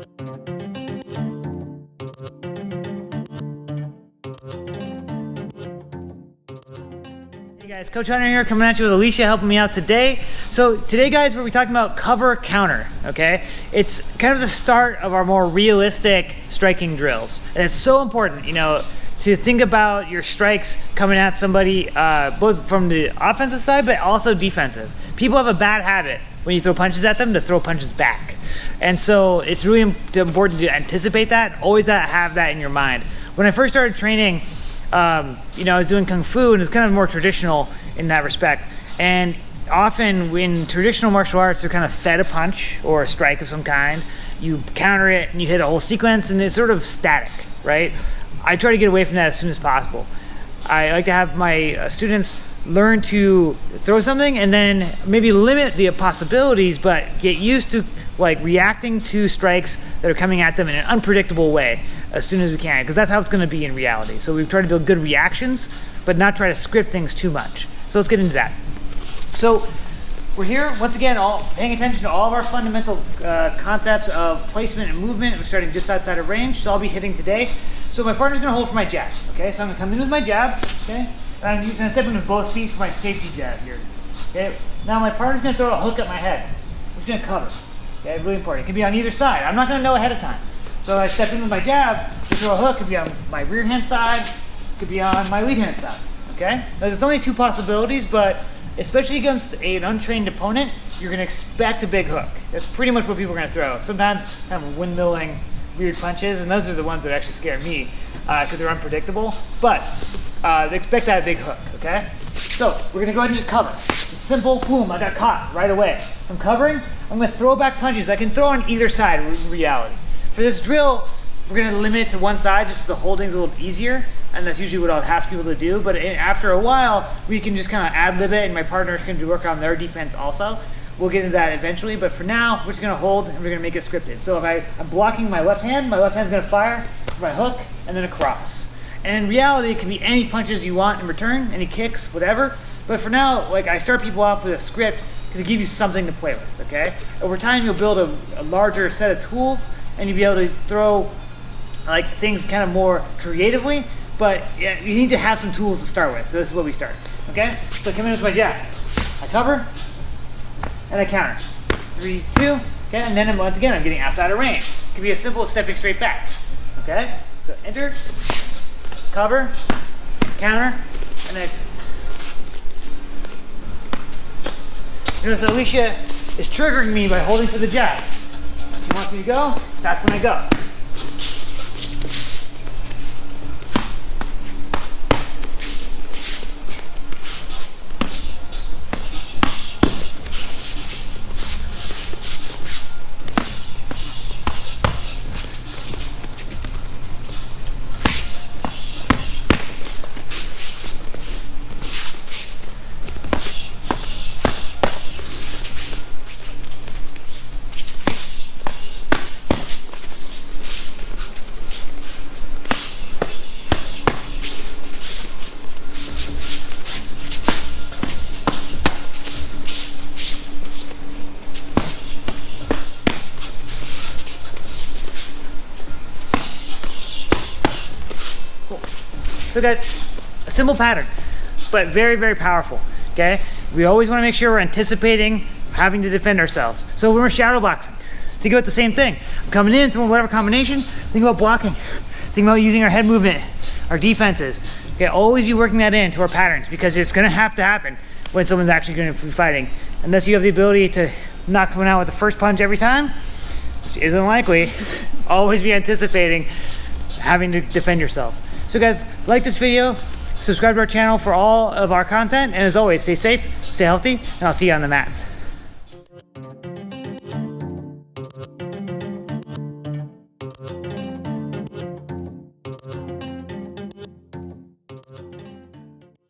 Hey guys, Coach Hunter here, coming at you with Alicia helping me out today. So today guys, we'll be talking about cover counter, okay? It's kind of the start of our more realistic striking drills. And it's so important, you know, to think about your strikes coming at somebody, both from the offensive side, but also defensive. People have a bad habit when you throw punches at them to throw punches back. And so it's really important to anticipate that, always have that in your mind. When I first started training, you know, I was doing Kung Fu and it's kind of more traditional in that respect. And often in traditional martial arts, they're kind of fed a punch or a strike of some kind. You counter it and you hit a whole sequence and it's sort of static, right? I try to get away from that as soon as possible. I like to have my students learn to throw something and then maybe limit the possibilities, but get used to like reacting to strikes that are coming at them in an unpredictable way as soon as we can, because that's how it's going to be in reality. So we've tried to build good reactions, but not try to script things too much. So let's get into that. So we're here once again, all paying attention to all of our fundamental concepts of placement and movement. We're starting just outside of range, so I'll be hitting today. So my partner's going to hold for my jab. Okay, so I'm going to come in with my jab. Okay, and I'm going to step in with both feet for my safety jab here. Okay, now my partner's going to throw a hook at my head. I'm just going to cover. Okay, really important. It can be on either side. I'm not going to know ahead of time. So I step in with my jab, to throw a hook. It could be on my rear hand side, it could be on my lead hand side. Okay? Now, there's only two possibilities, but especially against an untrained opponent, you're going to expect a big hook. That's pretty much what people are going to throw. Sometimes kind of windmilling weird punches, and those are the ones that actually scare me because they're unpredictable. But they expect that big hook. Okay? So we're going to go ahead and just cover. Simple, boom, I got caught right away. I'm covering, I'm going to throw back punches. I can throw on either side in reality. For this drill, we're going to limit it to one side just so the holding's a little easier, and that's usually what I'll ask people to do. But after a while, we can just kind of ad-lib it, and my partner can work on their defense also. We'll get into that eventually, but for now, we're just going to hold, and we're going to make it scripted. So if I'm blocking my left hand's going to fire for my hook, and then across. And in reality, it can be any punches you want in return, any kicks, whatever. But for now, like I start people off with a script because it gives you something to play with, okay? Over time, you'll build a larger set of tools, and you'll be able to throw like things kind of more creatively, but yeah, you need to have some tools to start with. So this is what we start, okay? So come in with my jab. I cover, and I counter. 3, 2, okay? And then once again, I'm getting outside of range. It can be as simple as stepping straight back, okay? So enter, cover, counter, and exit. Notice Alicia is triggering me by holding for the jab. She wants me to go, that's when I go. So guys, a simple pattern, but very, very powerful, okay? We always wanna make sure we're anticipating having to defend ourselves. So when we're shadow boxing, think about the same thing. I'm coming in, throwing whatever combination, think about blocking. Think about using our head movement, our defenses. Okay, always be working that into our patterns because it's gonna have to happen when someone's actually gonna be fighting. Unless you have the ability to knock someone out with the first punch every time, which isn't likely, always be anticipating having to defend yourself. So guys, like this video, subscribe to our channel for all of our content, and as always, stay safe, stay healthy, and I'll see you on the mats.